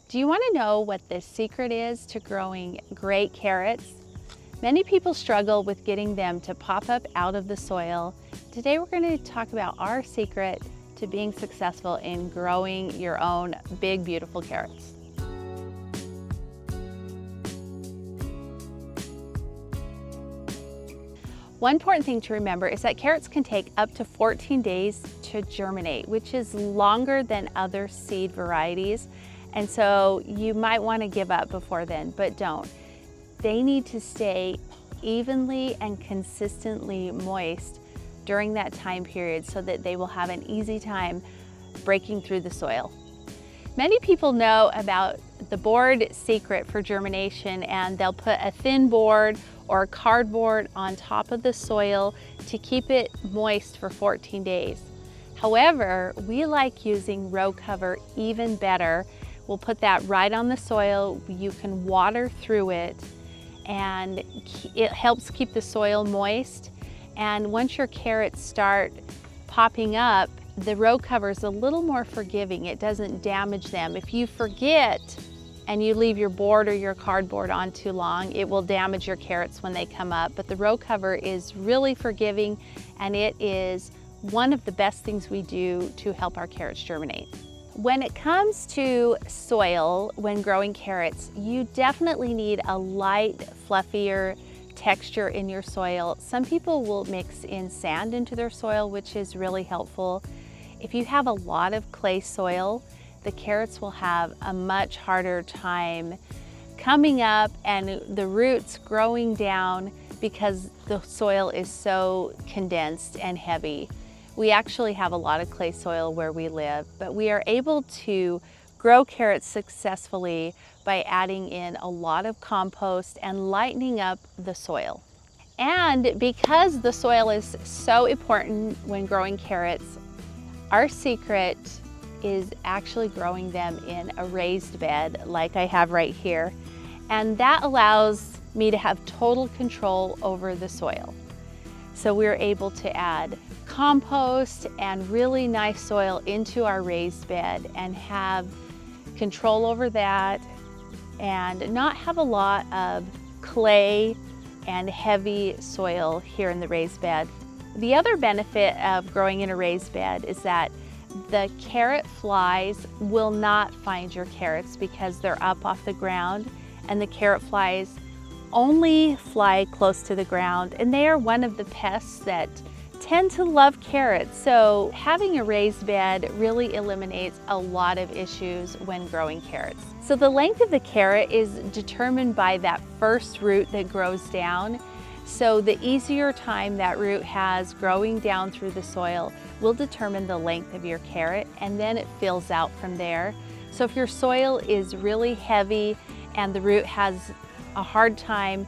Do you want to know what the secret is to growing great carrots? Many people struggle with getting them to pop up out of the soil. Today we're going to talk about our secret to being successful in growing your own big, beautiful carrots. One important thing to remember is that carrots can take up to 14 days to germinate, which is longer than other seed varieties. And so you might want to give up before then, but don't. They need to stay evenly and consistently moist during that time period so that they will have an easy time breaking through the soil. Many people know about the board secret for germination, and they'll put a thin board or cardboard on top of the soil to keep it moist for 14 days. However, we like using row cover even better. We'll put that right on the soil. You can water through it, and it helps keep the soil moist. And once your carrots start popping up, the row cover is a little more forgiving. It doesn't damage them. If you forget and you leave your board or your cardboard on too long, it will damage your carrots when they come up. But the row cover is really forgiving, and it is one of the best things we do to help our carrots germinate. When it comes to soil, when growing carrots, you definitely need a light, fluffier texture in your soil. Some people will mix in sand into their soil, which is really helpful. If you have a lot of clay soil, the carrots will have a much harder time coming up and the roots growing down because the soil is so condensed and heavy. We actually have a lot of clay soil where we live, but we are able to grow carrots successfully by adding in a lot of compost and lightening up the soil. And because the soil is so important when growing carrots, our secret is actually growing them in a raised bed like I have right here. And that allows me to have total control over the soil. So we're able to add compost and really nice soil into our raised bed and have control over that and not have a lot of clay and heavy soil here in the raised bed. The other benefit of growing in a raised bed is that the carrot flies will not find your carrots because they're up off the ground, and the carrot flies only fly close to the ground, and they are one of the pests that tend to love carrots. So having a raised bed really eliminates a lot of issues when growing carrots. So the length of the carrot is determined by that first root that grows down. So the easier time that root has growing down through the soil will determine the length of your carrot, and then it fills out from there. So if your soil is really heavy and the root has a hard time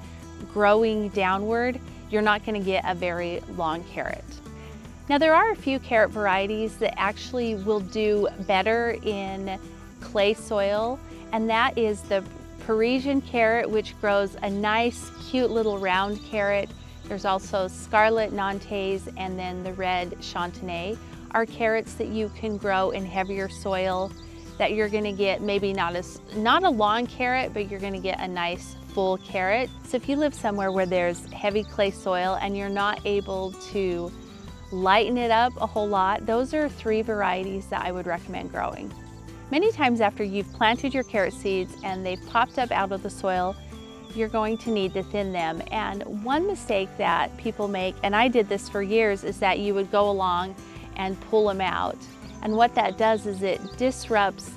growing downward, you're not going to get a very long carrot. Now there are a few carrot varieties that actually will do better in clay soil, and that is the Parisian carrot, which grows a nice, cute little round carrot. There's also scarlet Nantes, and then the red Chantenay are carrots that you can grow in heavier soil that you're going to get maybe not a long carrot, but you're going to get a nice full carrot. So if you live somewhere where there's heavy clay soil and you're not able to lighten it up a whole lot, those are 3 varieties that I would recommend growing. Many times after you've planted your carrot seeds and they've popped up out of the soil, you're going to need to thin them. And one mistake that people make, and I did this for years, is that you would go along and pull them out. And what that does is it disrupts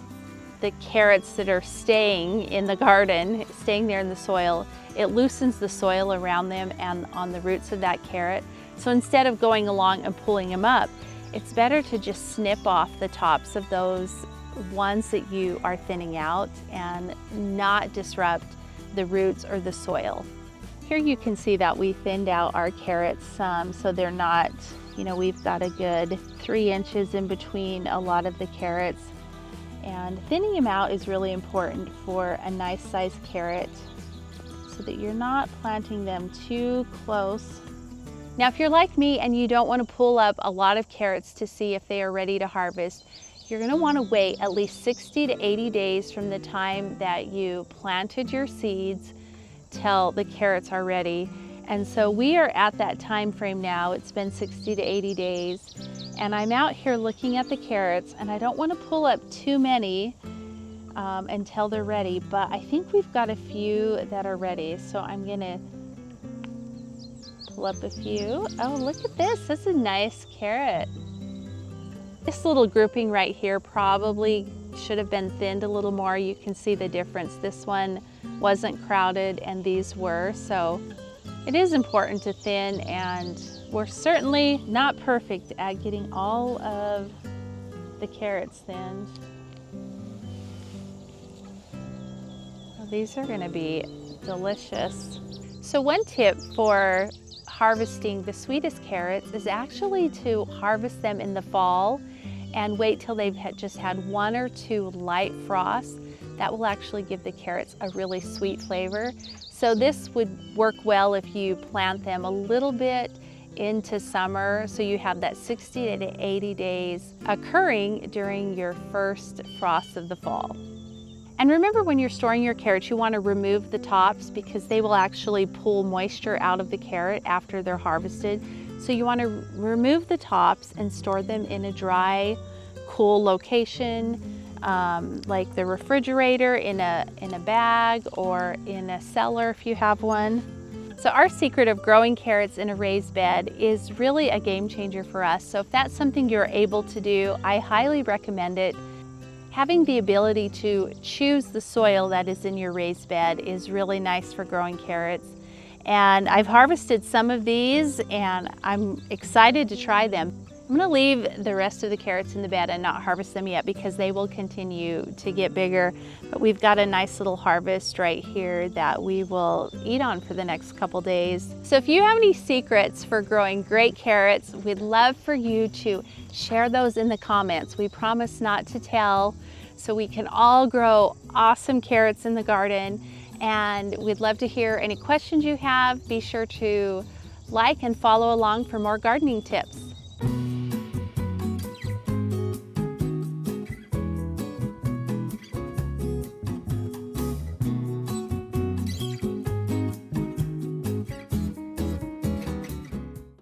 the carrots that are staying in the garden, staying there in the soil. It loosens the soil around them and on the roots of that carrot. So instead of going along and pulling them up, it's better to just snip off the tops of those ones that you are thinning out and not disrupt the roots or the soil. Here you can see that we thinned out our carrots some, so they're not, we've got a good 3 inches in between a lot of the carrots. And thinning them out is really important for a nice sized carrot so that you're not planting them too close. Now, if you're like me and you don't want to pull up a lot of carrots to see if they are ready to harvest, You're gonna wanna wait at least 60 to 80 days from the time that you planted your seeds till the carrots are ready. And so we are at that time frame now. It's been 60 to 80 days. And I'm out here looking at the carrots, and I don't wanna pull up too many until they're ready, but I think we've got a few that are ready. So I'm gonna pull up a few. Oh, look at this, that's a nice carrot. This little grouping right here probably should have been thinned a little more. You can see the difference. This one wasn't crowded and these were, so it is important to thin, and we're certainly not perfect at getting all of the carrots thinned. Well, these are gonna be delicious. So one tip for harvesting the sweetest carrots is actually to harvest them in the fall and wait till they've just had 1 or 2 light frosts. That will actually give the carrots a really sweet flavor. So this would work well if you plant them a little bit into summer, so you have that 60 to 80 days occurring during your first frost of the fall. And remember, when you're storing your carrots, you want to remove the tops because they will actually pull moisture out of the carrot after they're harvested. So you want to remove the tops and store them in a dry, cool location, like the refrigerator, in a bag, or in a cellar if you have one. So our secret of growing carrots in a raised bed is really a game changer for us. So if that's something you're able to do, I highly recommend it. Having the ability to choose the soil that is in your raised bed is really nice for growing carrots. And I've harvested some of these and I'm excited to try them. I'm gonna leave the rest of the carrots in the bed and not harvest them yet because they will continue to get bigger. But we've got a nice little harvest right here that we will eat on for the next couple days. So if you have any secrets for growing great carrots, we'd love for you to share those in the comments. We promise not to tell, so we can all grow awesome carrots in the garden. And we'd love to hear any questions you have. Be sure to like and follow along for more gardening tips.